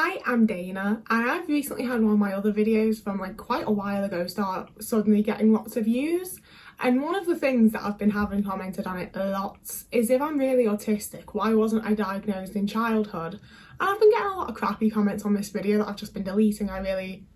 Hi, I'm Dana, and I've recently had one of my other videos from like quite a while ago start suddenly getting lots of views. And one of the things that I've been having commented on it lots is if I'm really autistic, why wasn't I diagnosed in childhood? And I've been getting a lot of crappy comments on this video that I've just been deleting. I really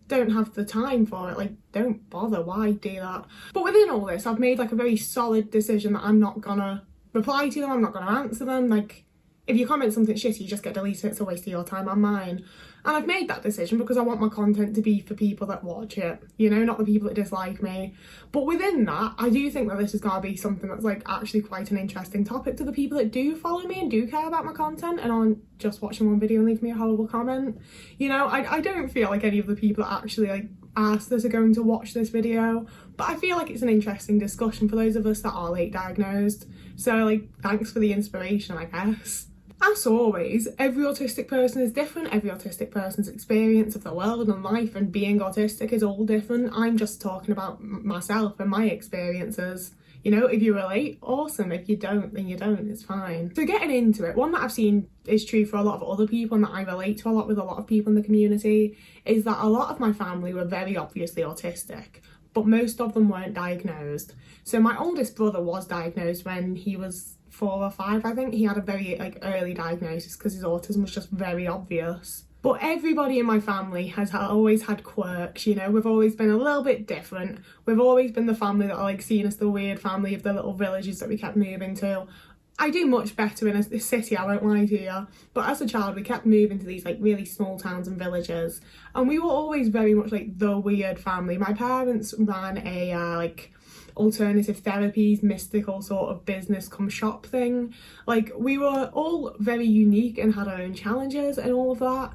don't have the time for it. Like, don't bother, why do that? But within all this, I've made like a very solid decision that I'm not gonna reply to them, I'm not gonna answer them. Like, if you comment something shitty, you just get deleted, it's a waste of your time and mine. And I've made that decision because I want my content to be for people that watch it, you know, not the people that dislike me. But within that, I do think that this is going to be something that's like actually quite an interesting topic to the people that do follow me and do care about my content and aren't just watching one video and leave me a horrible comment. You know, I don't feel like any of the people that actually like asked us are going to watch this video, but I feel like it's an interesting discussion for those of us that are late diagnosed. So like, thanks for the inspiration, I guess. As always, every autistic person is different, every autistic person's experience of the world and life and being autistic is all different. I'm just talking about myself and my experiences. You know, if you relate, awesome. If you don't, then you don't, it's fine. So getting into it, one that I've seen is true for a lot of other people and that I relate to a lot with a lot of people in the community is that a lot of my family were very obviously autistic, but most of them weren't diagnosed. So my oldest brother was diagnosed when he was 4 or 5, I think. He had a very like early diagnosis because his autism was just very obvious. But everybody in my family has always had quirks, you know, we've always been a little bit different. We've always been the family that are like seen as the weird family of the little villages that we kept moving to. I do much better in a city, I won't lie to you, but as a child we kept moving to these like really small towns and villages and we were always very much like the weird family. My parents ran a like alternative therapies, mystical sort of business come shop thing. Like, we were all very unique and had our own challenges and all of that,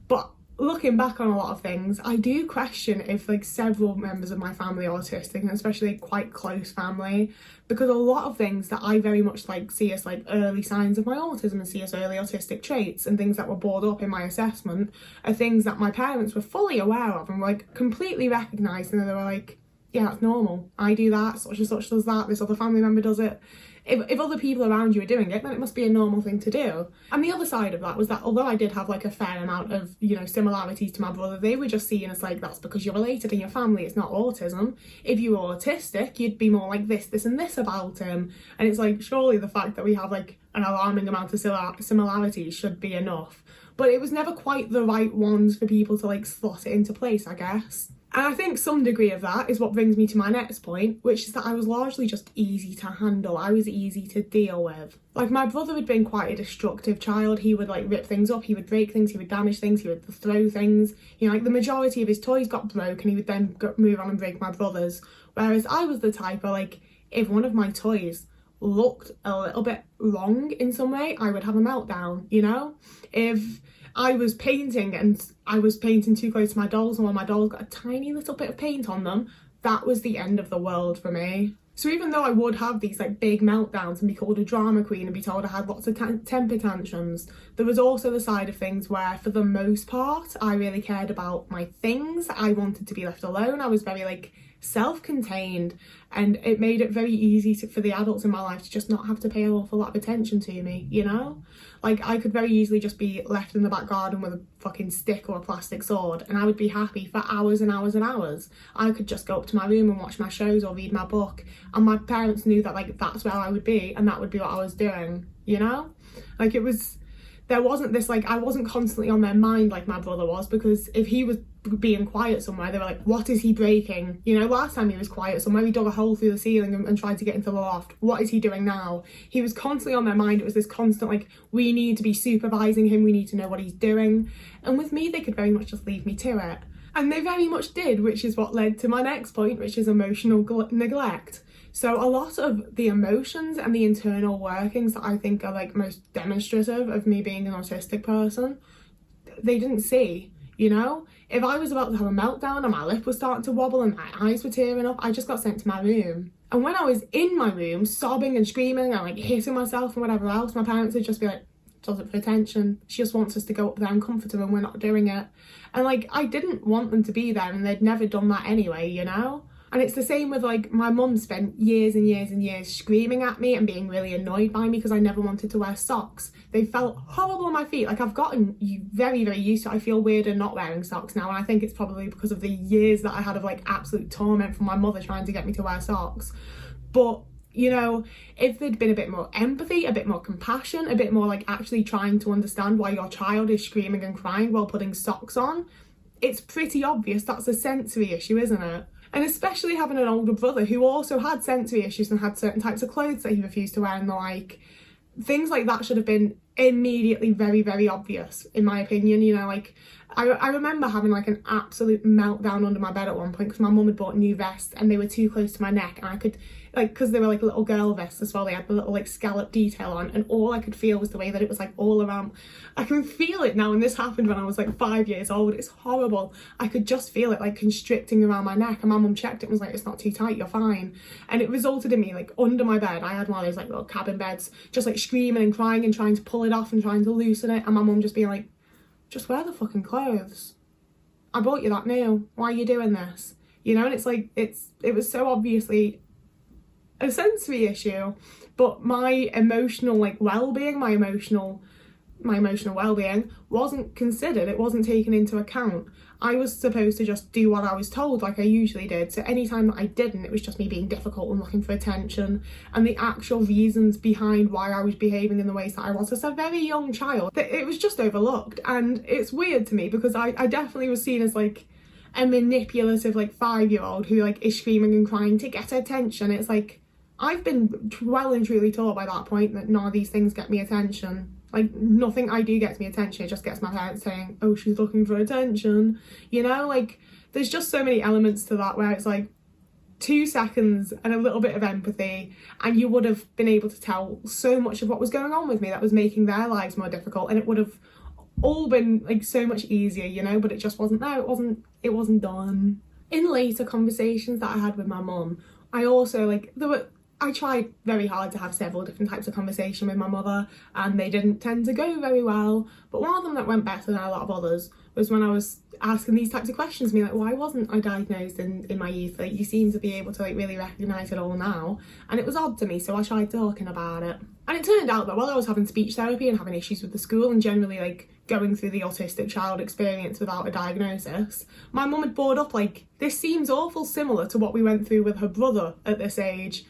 but looking back on a lot of things, I do question if like several members of my family are autistic, and especially quite close family, because a lot of things that I very much like see as like early signs of my autism and see as early autistic traits and things that were brought up in my assessment are things that my parents were fully aware of and were like completely recognised, and they were like, yeah, that's normal. I do that, such and such does that, this other family member does it. If other people around you are doing it, then it must be a normal thing to do. And the other side of that was that although I did have like a fair amount of, you know, similarities to my brother, they were just seen as like, that's because you're related in your family, it's not autism. If you were autistic, you'd be more like this and this about him. And it's like, surely the fact that we have like an alarming amount of similarities should be enough. But it was never quite the right ones for people to like slot it into place, I guess. And I think some degree of that is what brings me to my next point, which is that I was largely just easy to handle. I was easy to deal with. Like, my brother had been quite a destructive child. He would like rip things up, he would break things, he would damage things, he would throw things. You know, like the majority of his toys got broken, he would then move on and break my brother's. Whereas I was the type of like, if one of my toys looked a little bit wrong in some way, I would have a meltdown, you know? If I was painting and I was painting too close to my dolls and when my dolls got a tiny little bit of paint on them, that was the end of the world for me. So even though I would have these like big meltdowns and be called a drama queen and be told I had lots of temper tantrums, there was also the side of things where for the most part I really cared about my things. I wanted to be left alone. I was very like self-contained, and it made it very easy for the adults in my life to just not have to pay an awful lot of attention to me, you know? Like, I could very easily just be left in the back garden with a fucking stick or a plastic sword and I would be happy for hours and hours and hours. I could just go up to my room and watch my shows or read my book, and my parents knew that like that's where I would be and that would be what I was doing, you know? Like, there wasn't this like, I wasn't constantly on their mind like my brother was, because if he was being quiet somewhere, they were like, what is he breaking? You know, last time he was quiet somewhere, he dug a hole through the ceiling and tried to get into the loft. What is he doing now? He was constantly on their mind. It was this constant like, we need to be supervising him, we need to know what he's doing. And with me, they could very much just leave me to it. And they very much did, which is what led to my next point, which is emotional neglect. So a lot of the emotions and the internal workings that I think are like most demonstrative of me being an autistic person, they didn't see, you know? If I was about to have a meltdown and my lip was starting to wobble and my eyes were tearing up, I just got sent to my room. And when I was in my room sobbing and screaming and like hitting myself and whatever else, my parents would just be like, does it for attention, she just wants us to go up there and comfort her and we're not doing it. And like, I didn't want them to be there and they'd never done that anyway, you know? And it's the same with like my mum spent years and years and years screaming at me and being really annoyed by me because I never wanted to wear socks. They felt horrible on my feet. Like I've gotten very, very used to it. I feel weirder not wearing socks now, and I think it's probably because of the years that I had of like absolute torment from my mother trying to get me to wear socks. But you know, if there'd been a bit more empathy, a bit more compassion, a bit more like actually trying to understand why your child is screaming and crying while putting socks on, it's pretty obvious that's a sensory issue, isn't it? And especially having an older brother who also had sensory issues and had certain types of clothes that he refused to wear and the like, things like that should have been immediately very, very obvious, in my opinion. You know, like I remember having like an absolute meltdown under my bed at one point because my mum had bought new vests and they were too close to my neck, and I could, like, because they were like little girl vests as well, they had the little like scallop detail on, and all I could feel was the way that it was like all around. I can feel it now, and this happened when I was like 5 years old. It's horrible. I could just feel it like constricting around my neck, and my mum checked it and was like, it's not too tight, you're fine. And it resulted in me like under my bed, I had one of those like little cabin beds, just like screaming and crying and trying to pull it off and trying to loosen it, and my mum just being like, just wear the fucking clothes. I bought you that new. Why are you doing this? You know, and it's like, it was so obviously a sensory issue, but my emotional like well-being, my emotional well-being wasn't considered. It wasn't taken into account. I was supposed to just do what I was told, like I usually did. So anytime that I didn't, it was just me being difficult and looking for attention, and the actual reasons behind why I was behaving in the ways that I was as a very young child, that it was just overlooked. And it's weird to me because I definitely was seen as like a manipulative like 5-year-old who like is screaming and crying to get attention. It's like, I've been well and truly taught by that point that none of these things get me attention. Like, nothing I do gets me attention. It just gets my parents saying, oh, she's looking for attention. You know, like, there's just so many elements to that where it's like 2 seconds and a little bit of empathy, and you would have been able to tell so much of what was going on with me that was making their lives more difficult, and it would have all been like so much easier, you know, but it just wasn't there. It wasn't done. In later conversations that I had with my mum, I also like, I tried very hard to have several different types of conversation with my mother, and they didn't tend to go very well. But one of them that went better than a lot of others was when I was asking these types of questions, being like, why wasn't I diagnosed in my youth? Like, you seem to be able to like really recognise it all now. And it was odd to me, so I tried talking about it. And it turned out that while I was having speech therapy and having issues with the school and generally like going through the autistic child experience without a diagnosis, my mum had brought up like, this seems awful similar to what we went through with her brother at this age.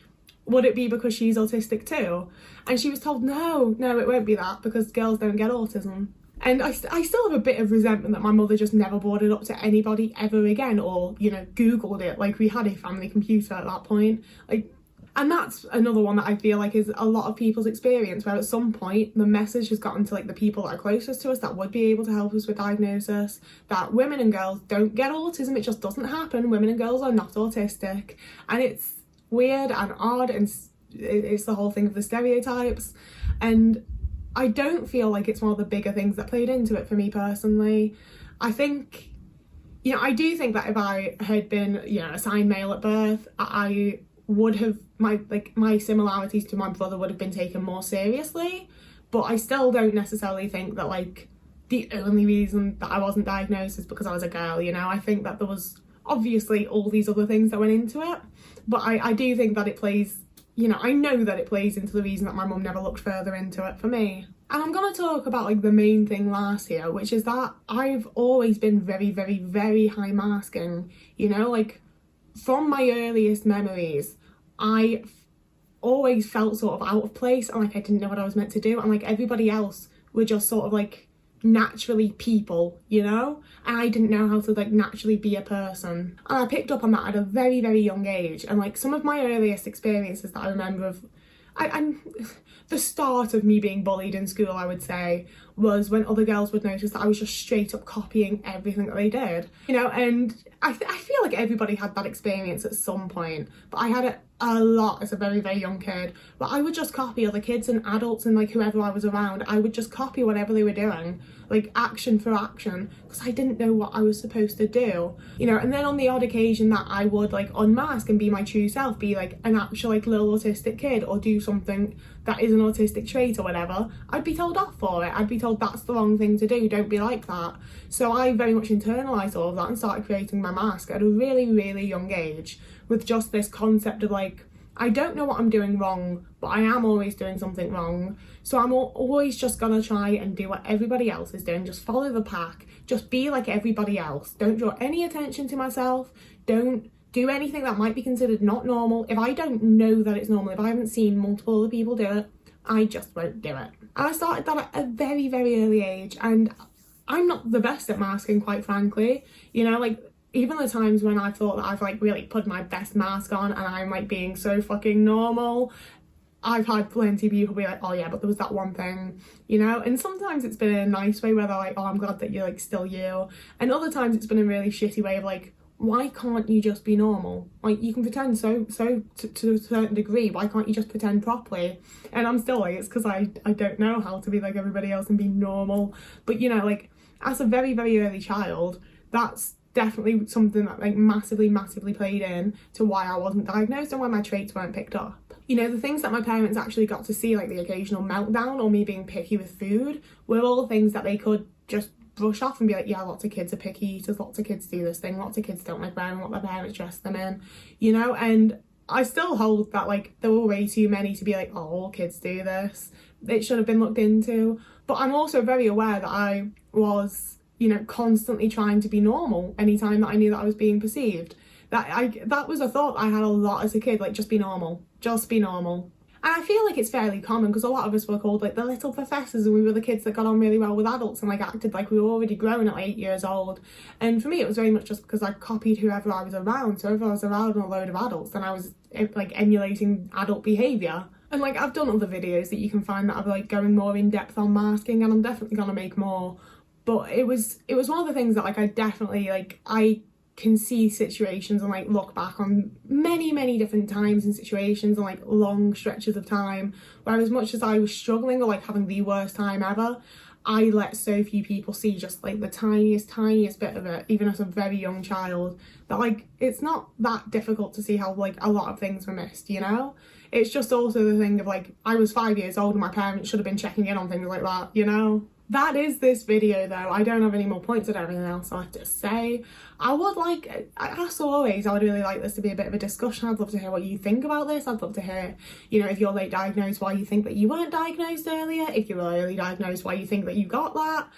Would it be because she's autistic too? And she was told, no, it won't be that, because girls don't get autism. And I still have a bit of resentment that my mother just never brought it up to anybody ever again, or, you know, Googled it. Like, we had a family computer at that point. Like, and that's another one that I feel like is a lot of people's experience, where at some point the message has gotten to like the people that are closest to us that would be able to help us with diagnosis, that women and girls don't get autism. It just doesn't happen. Women and girls are not autistic. And it's weird and odd, and it's the whole thing of the stereotypes, and I don't feel like it's one of the bigger things that played into it for me personally. I think, you know, I do think that if I had been, you know, assigned male at birth, I would have, my similarities to my brother would have been taken more seriously, but I still don't necessarily think that like the only reason that I wasn't diagnosed is because I was a girl. You know, I think that there was obviously all these other things that went into it, but I do think that it plays, you know, I know that it plays into the reason that my mum never looked further into it for me. And I'm going to talk about like the main thing last here, which is that I've always been very, very, very high masking, you know, like from my earliest memories, I always felt sort of out of place and like I didn't know what I was meant to do, and like everybody else were just sort of like naturally people, you know, and I didn't know how to like naturally be a person. And I picked up on that at a very, very young age, and like some of my earliest experiences that I remember of the start of me being bullied in school, I would say, was when other girls would notice that I was just straight up copying everything that they did, you know. And I feel like everybody had that experience at some point, but I had it a lot as a very, very young kid, where I would just copy other kids and adults and like whoever I was around. I would just copy whatever they were doing, like action for action, because I didn't know what I was supposed to do, you know. And then on the odd occasion that I would like unmask and be my true self, be like an actual like little autistic kid, or do something that is an autistic trait or whatever, I'd be told off for it. I'd be told told that's the wrong thing to do, don't be like that. So I very much internalised all of that and started creating my mask at a really, really young age, with just this concept of like, I don't know what I'm doing wrong, but I am always doing something wrong. So I'm always just gonna try and do what everybody else is doing. Just follow the pack. Just be like everybody else. Don't draw any attention to myself. Don't do anything that might be considered not normal. If I don't know that it's normal, if I haven't seen multiple other people do it, I just won't do it. And I started that at a very, very early age. And I'm not the best at masking, quite frankly. You know, like, even the times when I thought that I've like really put my best mask on and I'm like being so fucking normal, I've had plenty of people be like, oh yeah, but there was that one thing, you know? And sometimes it's been in a nice way where they're like, oh, I'm glad that you're like still you. And other times it's been a really shitty way of like, why can't you just be normal? Like, you can pretend so to a certain degree, why can't you just pretend properly? And I'm still like, it's because I don't know how to be like everybody else and be normal. But you know, like, as a very, very early child, that's definitely something that like massively played in to why I wasn't diagnosed and why my traits weren't picked up. You know, the things that my parents actually got to see, like the occasional meltdown or me being picky with food, were all things that they could just brush off and be like, yeah, lots of kids are picky eaters, lots of kids do this thing, lots of kids don't like wearing what their parents dress them in, you know? And I still hold that like there were way too many to be like, oh, all kids do this, it should have been looked into. But I'm also very aware that I was, you know, constantly trying to be normal anytime that I knew that I was being perceived. That was a thought I had a lot as a kid, like, just be normal, just be normal. And I feel like it's fairly common because a lot of us were called like the little professors, and we were the kids that got on really well with adults and like acted like we were already grown at like 8 years old. And for me, it was very much just because I copied whoever I was around. So if I was around a load of adults, then I was like emulating adult behaviour. And like, I've done other videos that you can find that are like going more in depth on masking, and I'm definitely gonna make more. But it was one of the things that like I definitely like, I can see situations and like look back on many different times and situations and like long stretches of time where, as much as I was struggling or like having the worst time ever, I let so few people see just like the tiniest bit of it, even as a very young child, that like it's not that difficult to see how like a lot of things were missed, you know? It's just also the thing of like, I was 5 years old and my parents should have been checking in on things like that, you know? That is this video though. I don't have any more points or anything else I have to say. I would like, as always, I would really like this to be a bit of a discussion. I'd love to hear what you think about this. I'd love to hear, you know, if you're late diagnosed, why you think that you weren't diagnosed earlier. If you were early diagnosed, why you think that you got that.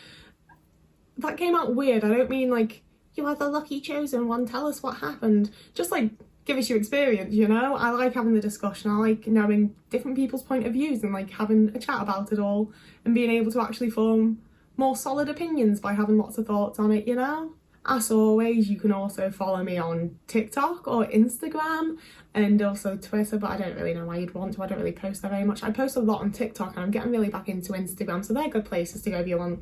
That came out weird. I don't mean like, you are the lucky chosen one, tell us what happened. Just like, give us your experience, you know? I like having the discussion. I like knowing different people's point of views and like having a chat about it all and being able to actually form more solid opinions by having lots of thoughts on it, you know? As always, you can also follow me on TikTok or Instagram and also Twitter, but I don't really know why you'd want to. I don't really post there very much. I post a lot on TikTok and I'm getting really back into Instagram, so they're good places to go if you want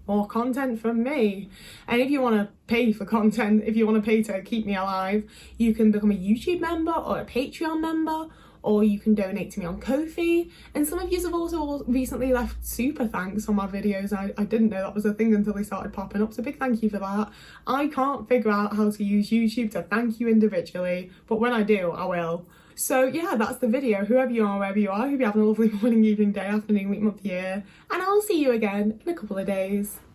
more content from me. And if you want to pay for content, if you want to pay to keep me alive, you can become a YouTube member or a Patreon member, or you can donate to me on Ko-fi. And some of you have also recently left super thanks on my videos. I didn't know that was a thing until they started popping up, so big thank you for that. I can't figure out how to use YouTube to thank you individually, but when I do, I will. So yeah, that's the video. Whoever you are, wherever you are, I hope you're having a lovely morning, evening, day, afternoon, week, month, year, and I'll see you again in a couple of days.